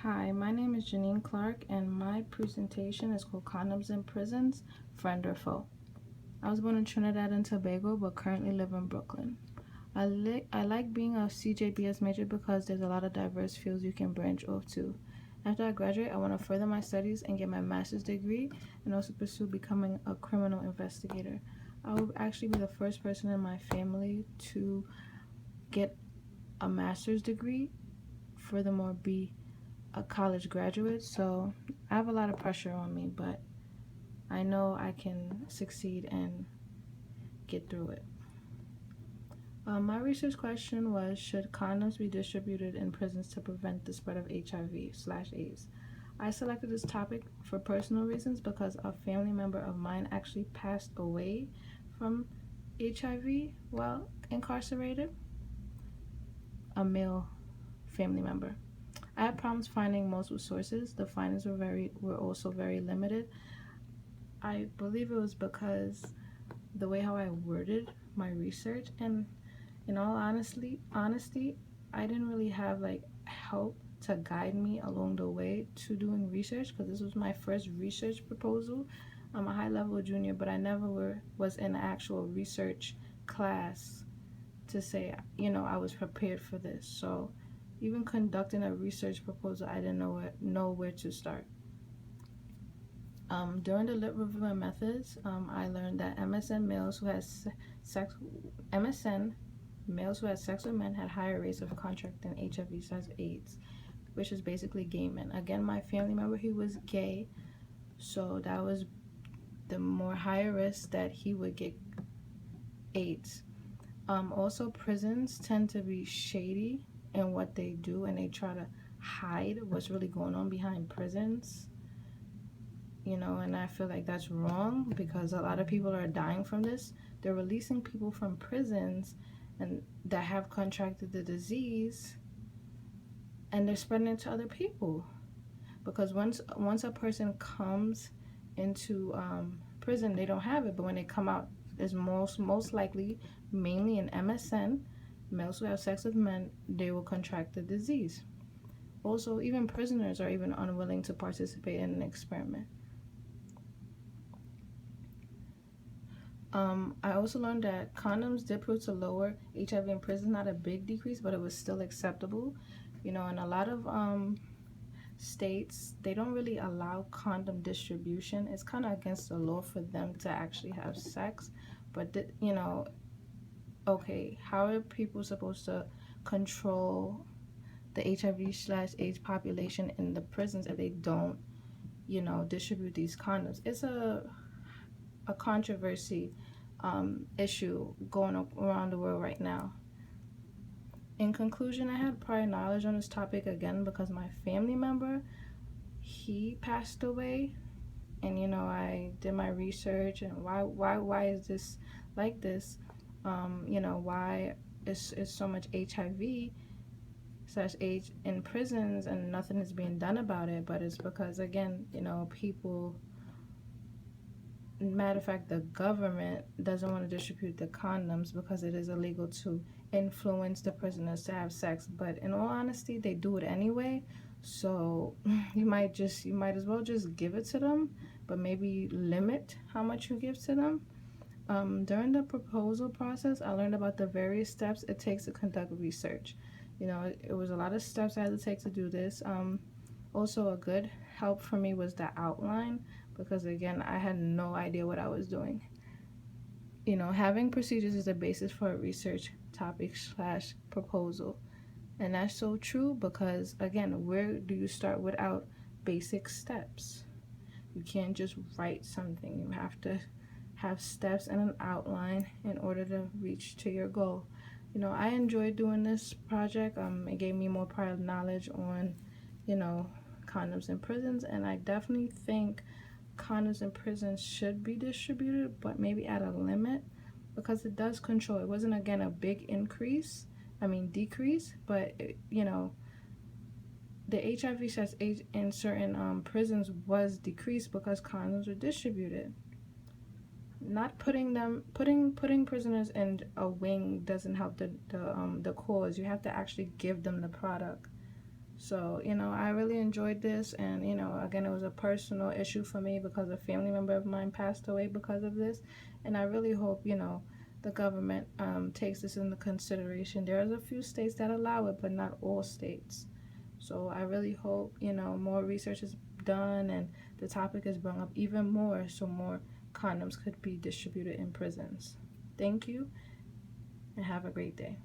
Hi, my name is Janine Clark, and my presentation is called Condoms in Prisons, Friend or Foe. I was born in Trinidad and Tobago, but currently live in Brooklyn. I like being a CJBS major because there's a lot of diverse fields you can branch off to. After I graduate, I want to further my studies and get my master's degree and also pursue becoming a criminal investigator. I will actually be the first person in my family to get a master's degree, furthermore, be a college graduate, so I have a lot of pressure on me, but I know I can succeed and get through it. My research question was, should condoms be distributed in prisons to prevent the spread of HIV/AIDS? I selected this topic for personal reasons because a family member of mine actually passed away from HIV while incarcerated, a male family member. I had problems finding multiple sources. The findings were also very limited. I believe it was because the way how I worded my research, and in all honesty, I didn't really have like help to guide me along the way to doing research, because this was my first research proposal. I'm a high level junior, but I never was in an actual research class to say, I was prepared for this. So even conducting a research proposal, I didn't know where to start. During the lit review and methods, I learned that MSN males who had sex with men had higher rates of contracting HIV/AIDS, which is basically gay men. Again, my family member, he was gay, so that was the more higher risk that he would get AIDS. Also, prisons tend to be shady in what they do, and they try to hide what's really going on behind prisons. And I feel like that's wrong because a lot of people are dying from this. They're releasing people from prisons and that have contracted the disease, and they're spreading it to other people. Because once a person comes into prison, they don't have it, but when they come out, it's most likely mainly in MSN, males who have sex with men, they will contract the disease. Also, even prisoners are even unwilling to participate in an experiment. I also learned that condoms did prove to lower HIV in prison, not a big decrease, but it was still acceptable. In a lot of states, they don't really allow condom distribution. It's kind of against the law for them to actually have sex. But, okay, how are people supposed to control the HIV/AIDS population in the prisons if they don't, distribute these condoms? It's a controversy issue going around the world right now. In conclusion, I had prior knowledge on this topic again because my family member, he passed away, and I did my research and why is this like this? Why is so much HIV/AIDS in prisons and nothing is being done about it? But it's because, again, people, matter of fact, the government doesn't want to distribute the condoms because it is illegal to influence the prisoners to have sex. But in all honesty, they do it anyway. So you might as well just give it to them, but maybe limit how much you give to them. During the proposal process, I learned about the various steps it takes to conduct research. It was a lot of steps I had to take to do this. Also, a good help for me was the outline, because again, I had no idea what I was doing. Having procedures is the basis for a research topic/proposal. And that's so true because, again, where do you start without basic steps? You can't just write something. You have to have steps and an outline in order to reach to your goal. I enjoyed doing this project. It gave me more prior knowledge on, condoms in prisons, and I definitely think condoms in prisons should be distributed, but maybe at a limit, because it does control. It wasn't, again, a big decrease, but the HIV/AIDS in certain prisons was decreased because condoms were distributed. Not putting prisoners in a wing doesn't help the cause. You have to actually give them the product So, you know, I really enjoyed this. And, you know, again, it was a personal issue for me because a family member of mine passed away because of this. And I really hope, you know, the government takes this into consideration. There's a few states that allow it, but not all states. So I really hope, you know, more research is done and the topic is brought up even more so more condoms could be distributed in prisons. Thank you and have a great day.